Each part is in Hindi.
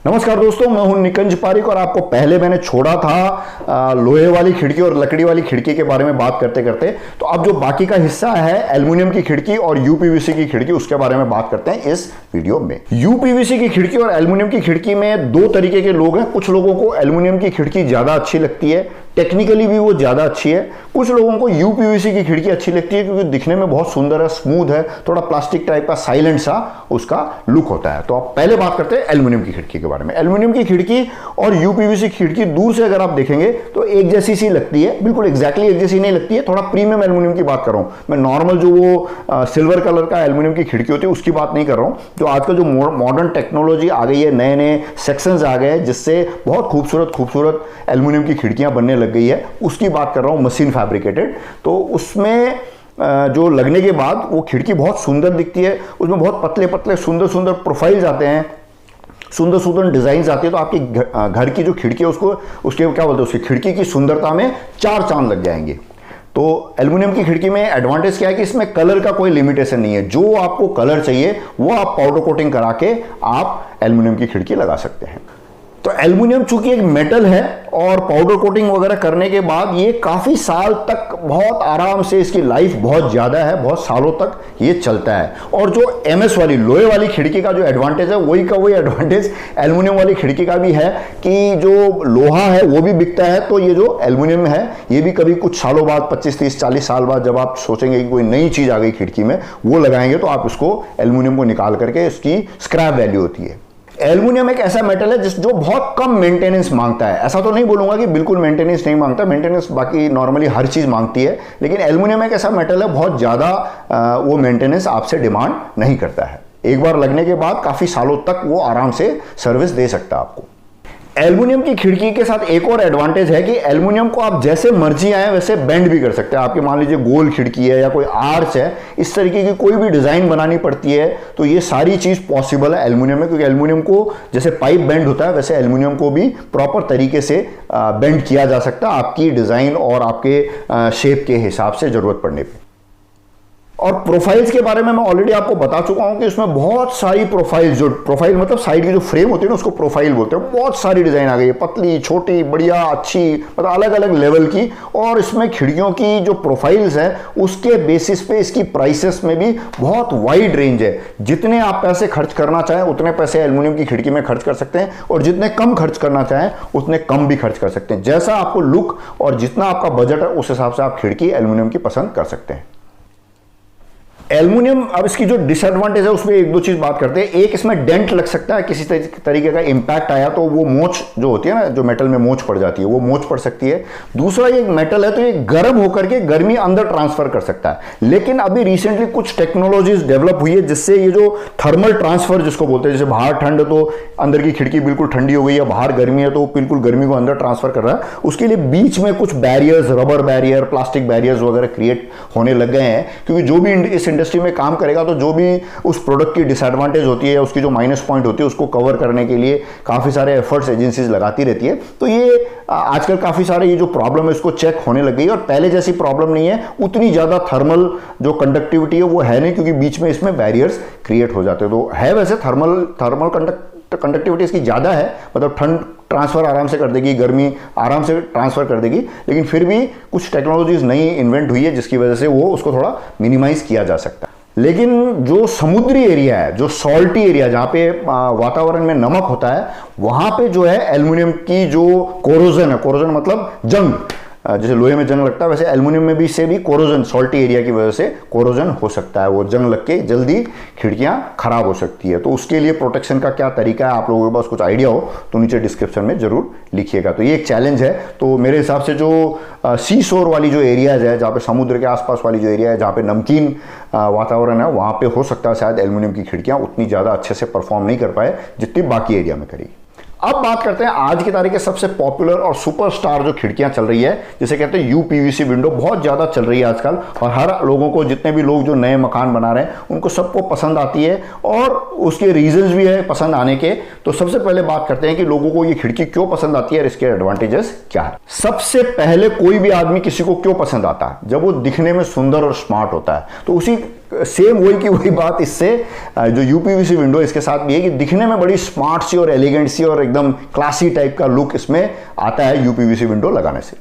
नमस्कार दोस्तों, मैं हूं निकंज पारिक और आपको पहले मैंने छोड़ा था लोहे वाली खिड़की और लकड़ी वाली खिड़की के बारे में बात करते करते। तो अब जो बाकी का हिस्सा है एल्युमिनियम की खिड़की और यूपीवीसी की खिड़की, उसके बारे में बात करते हैं इस वीडियो में। यूपीवीसी की खिड़की और एल्युमिनियम की खिड़की में दो तरीके के लोग हैं। कुछ लोगों को एल्युमिनियम की खिड़की ज्यादा अच्छी लगती है, टेक्निकली भी वो ज्यादा अच्छी है। कुछ लोगों को यूपीवीसी की खिड़की अच्छी लगती है क्योंकि दिखने में बहुत सुंदर है, स्मूथ है, थोड़ा प्लास्टिक टाइप का साइलेंट सा उसका लुक होता है। तो आप पहले बात करते हैं एल्युमिनियम की खिड़की के बारे में। एल्युमिनियम की खिड़की और यूपीवीसी की खिड़की दूर से अगर आप देखेंगे तो एक जैसी सी लगती है, बिल्कुल एग्जैक्टली एक जैसी नहीं लगती है। थोड़ा प्रीमियम एल्युमिनियम की बात कर रहा हूं मैं, नॉर्मल जो वो सिल्वर कलर का एल्युमिनियम की खिड़की होती है उसकी बात नहीं कर रहा हूं। जो आजकल जो मॉडर्न टेक्नोलॉजी आ गई है, नए नए सेक्शंस आ गए जिससे बहुत खूबसूरत एल्युमिनियम की खिड़कियां बनने लग गई है, उसकी बात कर रहा हूं, मशीन फैब्रिकेटेड। तो उसमें जो लगने के बाद वो खिड़की बहुत सुंदर दिखती है, उसमें बहुत पतले पतले सुंदर प्रोफाइल्स आते हैं, सुंदर डिजाइन आती है। तो आपकी घर की जो खिड़की है उसको, उसके क्या बोलते हैं, उसकी खिड़की की सुंदरता में चार चांद लग जाएंगे। तो एल्युमिनियम की खिड़की में एडवांटेज क्या है कि इसमें कलर का कोई लिमिटेशन नहीं है। जो आपको कलर चाहिए वो आप पाउडर कोटिंग करा के आप एल्युमिनियम की खिड़की लगा सकते हैं। तो एल्युमिनियम चूंकि एक मेटल है और पाउडर कोटिंग वगैरह करने के बाद ये काफी साल तक बहुत आराम से, इसकी लाइफ बहुत ज्यादा है, बहुत सालों तक ये चलता है। और जो एमएस वाली लोहे वाली खिड़की का जो एडवांटेज है वही का वही एडवांटेज एल्युमिनियम वाली खिड़की का भी है कि जो लोहा है वो भी बिकता है। तो ये जो एल्युमिनियम है ये भी कभी कुछ सालों बाद, 25, 30, 40 साल बाद जब आप सोचेंगे कि कोई नई चीज आ गई खिड़की में, वो लगाएंगे तो आप इसको एल्युमिनियम को निकाल करके इसकी स्क्रैप वैल्यू होती है। एल्युमिनियम एक ऐसा मेटल है जो बहुत कम मेंटेनेंस मांगता है। ऐसा तो नहीं बोलूंगा कि बिल्कुल मेंटेनेंस नहीं मांगता, मेंटेनेंस बाकी नॉर्मली हर चीज मांगती है, लेकिन एल्युमिनियम एक ऐसा मेटल है बहुत ज्यादा वो मेंटेनेंस आपसे डिमांड नहीं करता है। एक बार लगने के बाद काफी सालों तक वो आराम से सर्विस दे सकता है आपको। एल्युमिनियम की खिड़की के साथ एक और एडवांटेज है कि एल्युमिनियम को आप जैसे मर्जी आए वैसे बेंड भी कर सकते हैं। आपके मान लीजिए गोल खिड़की है या कोई आर्च है, इस तरीके की कोई भी डिजाइन बनानी पड़ती है तो ये सारी चीज पॉसिबल है एल्युमिनियम में, क्योंकि एल्युमिनियम को जैसे पाइप बेंड होता है वैसे एल्युमिनियम को भी प्रॉपर तरीके से बेंड किया जा सकता है आपकी डिजाइन और आपके शेप के हिसाब से जरूरत पड़ने पर। और प्रोफाइल्स के बारे में मैं ऑलरेडी आपको बता चुका हूं कि इसमें बहुत सारी प्रोफाइल्स, जो प्रोफाइल मतलब साइड की जो फ्रेम होती है ना उसको प्रोफाइल बोलते हैं। बहुत सारी डिजाइन आ गई है, पतली, छोटी, बढ़िया, अच्छी, मतलब अलग अलग लेवल की। और इसमें खिड़कियों की जो प्रोफाइल्स है उसके बेसिस पे इसकी प्राइसेस में भी बहुत वाइड रेंज है। जितने आप पैसे खर्च करना चाहें उतने पैसे एल्युमिनियम की खिड़की में खर्च कर सकते हैं, और जितने कम खर्च करना चाहें उतने कम भी खर्च कर सकते हैं। जैसा आपको लुक और जितना आपका बजट है उस हिसाब से आप खिड़की एल्युमिनियम की पसंद कर सकते हैं। एल्युमिनियम, अब इसकी जो डिसएडवांटेज है उसमें एक दो चीज बात करते हैं। एक, इसमें डेंट लग सकता है, किसी तरीके का इंपैक्ट आया तो वो मोच जो होती है ना, जो मेटल में मोच पड़ जाती है, वो मोच पड़ सकती है। दूसरा, ये मेटल है तो ये गर्म होकर के गर्मी अंदर ट्रांसफर कर सकता है। लेकिन अभी रिसेंटली कुछ टेक्नोलॉजीज डेवलप हुई है जिससे ये जो थर्मल ट्रांसफर जिसको बोलते हैं, जैसे बाहर ठंड है तो अंदर की खिड़की बिल्कुल ठंडी हो गई है, बाहर गर्मी है तो बिल्कुल गर्मी को अंदर ट्रांसफर कर रहा है, उसके लिए बीच में कुछ barriers, rubber barrier, plastic barriers वगैरह क्रिएट होने लग गए हैं। क्योंकि जो भी इस इंडस्ट्री में काम करेगा तो जो भी उस प्रोडक्ट की डिसएडवांटेज होती है, उसकी जो माइनस पॉइंट होती है, उसको कवर करने के लिए काफी सारे एफर्ट्स एजेंसीज लगाती रहती है। तो ये आजकल काफी सारे ये जो प्रॉब्लम है इसको चेक होने लग गई है, और पहले जैसी प्रॉब्लम नहीं है, उतनी ज्यादा थर्मल जो कंडक्टिविटी है वो है नहीं, क्योंकि बीच में इसमें बैरियर्स क्रिएट हो जाते हैं। तो है वैसे थर्मल कंडक्टिविटी इसकी ज्यादा है, मतलब ठंड ट्रांसफर आराम से कर देगी, गर्मी आराम से ट्रांसफर कर देगी, लेकिन फिर भी कुछ टेक्नोलॉजीज नई इन्वेंट हुई है जिसकी वजह से वो उसको थोड़ा मिनिमाइज किया जा सकता है। लेकिन जो समुद्री एरिया है, जो सॉल्टी एरिया, जहां पे वातावरण में नमक होता है, वहां पे जो है एल्युमिनियम की जो कोरोजन है, कोरोजन मतलब जंग, जैसे लोहे में जंग लगता है वैसे एल्युमिनियम में भी से भी कोरोजन, सॉल्टी एरिया की वजह से कोरोजन हो सकता है, वो जंग लग के जल्दी खिड़कियां खराब हो सकती है। तो उसके लिए प्रोटेक्शन का क्या तरीका है, आप लोगों के पास कुछ आइडिया हो तो नीचे डिस्क्रिप्शन में जरूर लिखिएगा। तो ये एक चैलेंज है। तो मेरे हिसाब से जो सी शोर वाली जो एरियाज है, जहाँ पे समुद्र के आसपास वाली जो एरिया है, जहाँ पे नमकीन वातावरण है, वहां पे हो सकता है शायद एल्युमिनियम की खिड़कियां उतनी ज्यादा अच्छे से परफॉर्म नहीं कर पाए जितनी बाकी एरिया में करेगी। अब बात करते हैं आज की तारीख के सबसे पॉपुलर और सुपरस्टार जो खिड़कियां चल रही है, जिसे कहते हैं यूपीवीसी विंडो। बहुत ज्यादा चल रही है आजकल, और हर लोगों को, जितने भी लोग जो नए मकान बना रहे हैं उनको सबको पसंद आती है, और उसके रीजंस भी है पसंद आने के। तो सबसे पहले बात करते हैं कि लोगों को ये खिड़की क्यों पसंद आती है और इसके एडवांटेजेस क्या है। सबसे पहले कोई भी आदमी किसी को क्यों पसंद आता है? जब वो दिखने में सुंदर और स्मार्ट होता है। तो उसी सेम वही की वही बात इससे जो यूपीवीसी विंडो इसके साथ भी है कि दिखने में बड़ी स्मार्ट सी और एलिगेंट सी और एकदम क्लासी टाइप का लुक इसमें आता है यूपीवीसी विंडो लगाने से।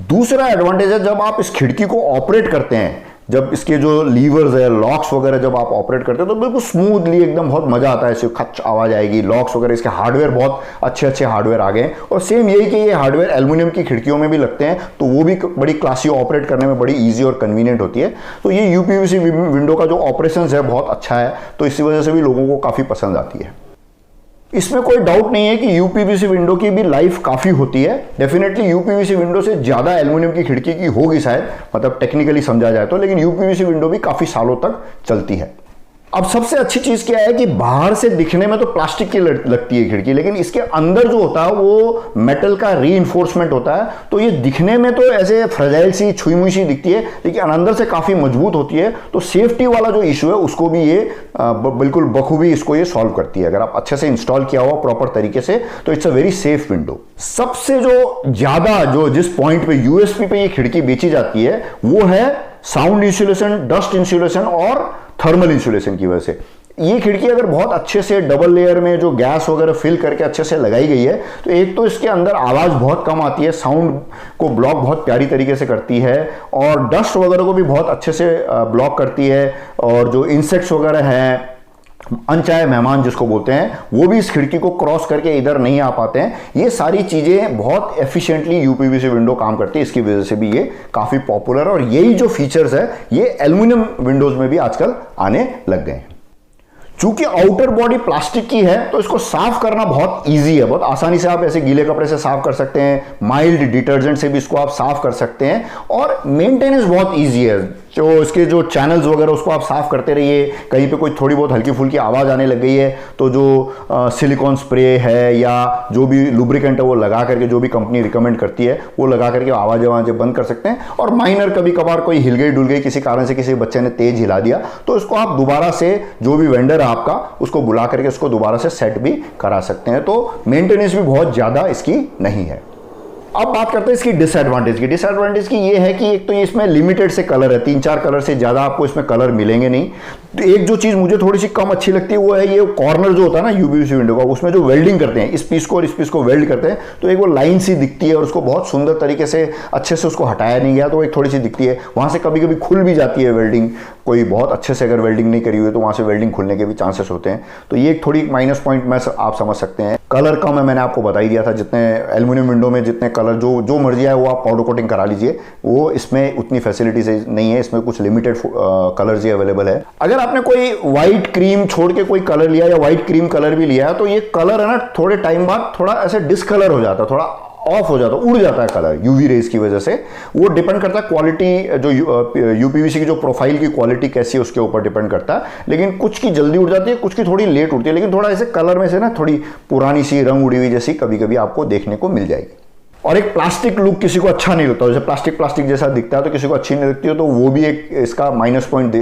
दूसरा एडवांटेज है जब आप इस खिड़की को ऑपरेट करते हैं, जब इसके जो लीवर्स है, लॉक्स वगैरह जब आप ऑपरेट करते हैं तो बिल्कुल स्मूथली एकदम बहुत मजा आता है, ऐसे खच आवाज आएगी। लॉक्स वगैरह इसके हार्डवेयर बहुत अच्छे हार्डवेयर आ गए हैं और सेम यही कि ये हार्डवेयर एल्युमिनियम की खिड़कियों में भी लगते हैं तो वो भी बड़ी क्लासी ऑपरेट करने में बड़ी ईजी और कन्वीनियंट होती है। तो ये यूपीवीसी विंडो का जो ऑपरेशन है बहुत अच्छा है, तो इसी वजह से भी लोगों को काफी पसंद आती है। इसमें कोई डाउट नहीं है कि यूपीवीसी विंडो की भी लाइफ काफी होती है। डेफिनेटली यूपीवीसी विंडो से ज्यादा एल्युमिनियम की खिड़की की होगी शायद, मतलब टेक्निकली समझा जाए तो, लेकिन यूपीवीसी विंडो भी काफी सालों तक चलती है। अब सबसे अच्छी चीज क्या है कि बाहर से दिखने में तो प्लास्टिक की लगती है खिड़की, लेकिन इसके अंदर जो होता है वो मेटल का रीइंफोर्समेंट होता है। तो ये दिखने में तो ऐसे फ्रेजाइल सी छुई मुई सी दिखती है, लेकिन अंदर से काफी मजबूत होती है। तो सेफ्टी वाला जो इशू है उसको भी ये बिल्कुल बखूबी इसको ये सॉल्व करती है। अगर आप अच्छे से इंस्टॉल किया हुआ प्रॉपर तरीके से तो it's a very safe window. सबसे जो ज्यादा जो जिस पॉइंट पे यूएसपी पे ये खिड़की बेची जाती है वो है साउंड इंसुलेशन, डस्ट इंसुलेशन और थर्मल इंसुलेशन की वजह से। ये खिड़की अगर बहुत अच्छे से डबल लेयर में जो गैस वगैरह फिल करके अच्छे से लगाई गई है तो एक तो इसके अंदर आवाज बहुत कम आती है, साउंड को ब्लॉक बहुत प्यारी तरीके से करती है और डस्ट वगैरह को भी बहुत अच्छे से ब्लॉक करती है। और जो इंसेक्ट्स वगैरह हैं, अनचाहे मेहमान जिसको बोलते हैं, वो भी इस खिड़की को क्रॉस करके इधर नहीं आ पाते हैं। ये सारी चीजें बहुत एफिशिएंटली यूपीवीसी विंडो काम करती है, इसकी वजह से भी ये काफी पॉपुलर है। और यही जो फीचर्स है ये एल्युमिनियम विंडोज में भी आजकल आने लग गए हैं। चूंकि आउटर बॉडी प्लास्टिक की है तो इसको साफ करना बहुत इजी है, बहुत आसानी से आप ऐसे गीले कपड़े से साफ कर सकते हैं, माइल्ड डिटर्जेंट से भी इसको आप साफ कर सकते हैं और मेंटेनेंस बहुत इजी है। जो इसके जो चैनल्स वगैरह उसको आप साफ करते रहिए। कहीं पे कोई थोड़ी बहुत हल्की फुल्की आवाज आने लग गई है तो जो सिलिकॉन स्प्रे है या जो भी लुब्रिकेंट है वो लगा करके, जो भी कंपनी रिकमेंड करती है वो लगा करके आवाजें बंद कर सकते हैं। और माइनर कभी कभार कोई हिल गई डुल गई किसी कारण से, किसी बच्चे ने तेज हिला दिया तो इसको आप दोबारा से जो भी वेंडर है आपका उसको बुला करके उसको दोबारा से सेट भी करा सकते हैं। तो मेंटेनेंस भी बहुत ज्यादा इसकी नहीं है। अब बात करते हैं इसकी डिसएडवांटेज की। डिसएडवांटेज की ये है कि एक तो ये इसमें लिमिटेड से कलर है, 3-4 कलर से ज्यादा आपको इसमें कलर मिलेंगे नहीं। तो एक जो चीज मुझे थोड़ी सी कम अच्छी लगती है वो है ये कॉर्नर जो होता है ना यूपीवीसी विंडो का, उसमें जो वेल्डिंग करते हैं, इस पीस को और इस पीस को वेल्ड करते हैं तो एक वो लाइन सी दिखती है और उसको बहुत सुंदर तरीके से अच्छे से उसको हटाया नहीं गया तो एक थोड़ी सी दिखती है। वहां से कभी कभी खुल भी जाती है वेल्डिंग, कोई बहुत अच्छे से अगर वेल्डिंग नहीं करी हुई तो वहां से वेल्डिंग खुलने के भी चांसेस होते हैं। तो ये एक थोड़ी माइनस पॉइंट में आप समझ सकते हैं। कलर कम है, मैंने आपको बता ही दिया था, जितने एल्युमिनियम विंडो में जितने कलर जो मर्जी है वो आप पाउडर कोटिंग करा लीजिए, वो इसमें उतनी फैसिलिटीज नहीं है। इसमें कुछ लिमिटेड कलर्स ही अवेलेबल है। अगर आपने कोई व्हाइट क्रीम छोड़ के कोई कलर लिया या व्हाइट क्रीम कलर भी लिया तो ये कलर है ना थोड़े टाइम बाद थोड़ा ऐसे डिसकलर हो जाता है, थोड़ा ऑफ हो जाता है, उड़ जाता है कलर यूवी रेज की वजह से। वो डिपेंड करता है क्वालिटी, जो यूपीवीसी की जो प्रोफाइल की क्वालिटी कैसी है उसके ऊपर डिपेंड करता है। लेकिन कुछ की जल्दी उड़ जाती है, कुछ की थोड़ी लेट उड़ती है, लेकिन थोड़ा ऐसे कलर में से ना थोड़ी पुरानी सी रंग उड़ी हुई जैसी कभी कभी आपको देखने को मिल जाएगी। और एक प्लास्टिक लुक किसी को अच्छा नहीं लगता, जैसे प्लास्टिक जैसा दिखता है तो किसी को अच्छी नहीं लगती है, तो वो भी एक इसका माइनस पॉइंट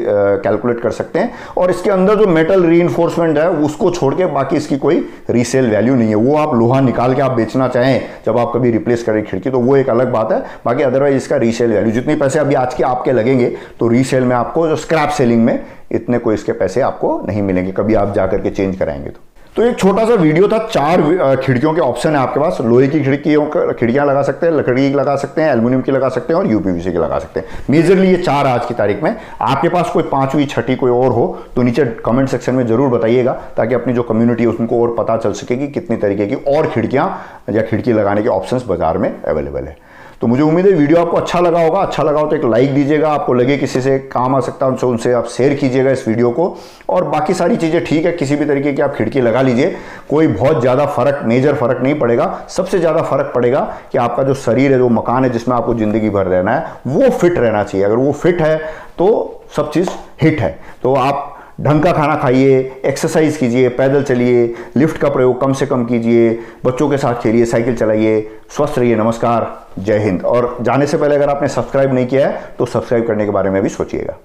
कैलकुलेट कर सकते हैं। और इसके अंदर जो मेटल रीइंफोर्समेंट है उसको छोड़ के बाकी इसकी कोई रीसेल वैल्यू नहीं है। वो आप लोहा निकाल के आप बेचना चाहें जब आप कभी रिप्लेस करें खिड़की तो वो एक अलग बात है, बाकी अदरवाइज इसका रीसेल वैल्यू जितने पैसे अभी आज के आपके लगेंगे तो रीसेल में आपको जो स्क्रैप सेलिंग में इतने कोई इसके पैसे आपको नहीं मिलेंगे कभी आप जाकर के चेंज कराएंगे तो एक छोटा सा वीडियो था। 4 खिड़कियों के ऑप्शन है आपके पास। लोहे की खिड़कियां लगा सकते हैं, लकड़ी की लगा सकते हैं, एल्युमिनियम की लगा सकते हैं और यूपीवीसी की लगा सकते हैं। मेजरली ये 4 आज की तारीख में। आपके पास कोई 5वीं 6ठी कोई और हो तो नीचे कमेंट सेक्शन में जरूर बताइएगा ताकि अपनी जो कम्युनिटी है उनको और पता चल सके कि कितनी तरीके की और खिड़कियां या खिड़की लगाने के ऑप्शंस बाजार में अवेलेबल है। तो मुझे उम्मीद है वीडियो आपको अच्छा लगा होगा। अच्छा लगा हो तो एक लाइक दीजिएगा, आपको लगे किसी से काम आ सकता है उनसे आप शेयर कीजिएगा इस वीडियो को। और बाकी सारी चीज़ें ठीक है, किसी भी तरीके की आप खिड़की लगा लीजिए, कोई बहुत ज़्यादा फर्क, मेजर फर्क नहीं पड़ेगा। सबसे ज़्यादा फर्क पड़ेगा कि आपका जो शरीर है, जो मकान है जिसमें आपको ज़िंदगी भर रहना है, वो फिट रहना चाहिए। अगर वो फिट है तो सब चीज़ हिट है। तो आप ढंग का खाना खाइए, एक्सरसाइज कीजिए, पैदल चलिए, लिफ्ट का प्रयोग कम से कम कीजिए, बच्चों के साथ खेलिए, साइकिल चलाइए, स्वस्थ रहिए। नमस्कार, जय हिंद। और जाने से पहले अगर आपने सब्सक्राइब नहीं किया है तो सब्सक्राइब करने के बारे में भी सोचिएगा।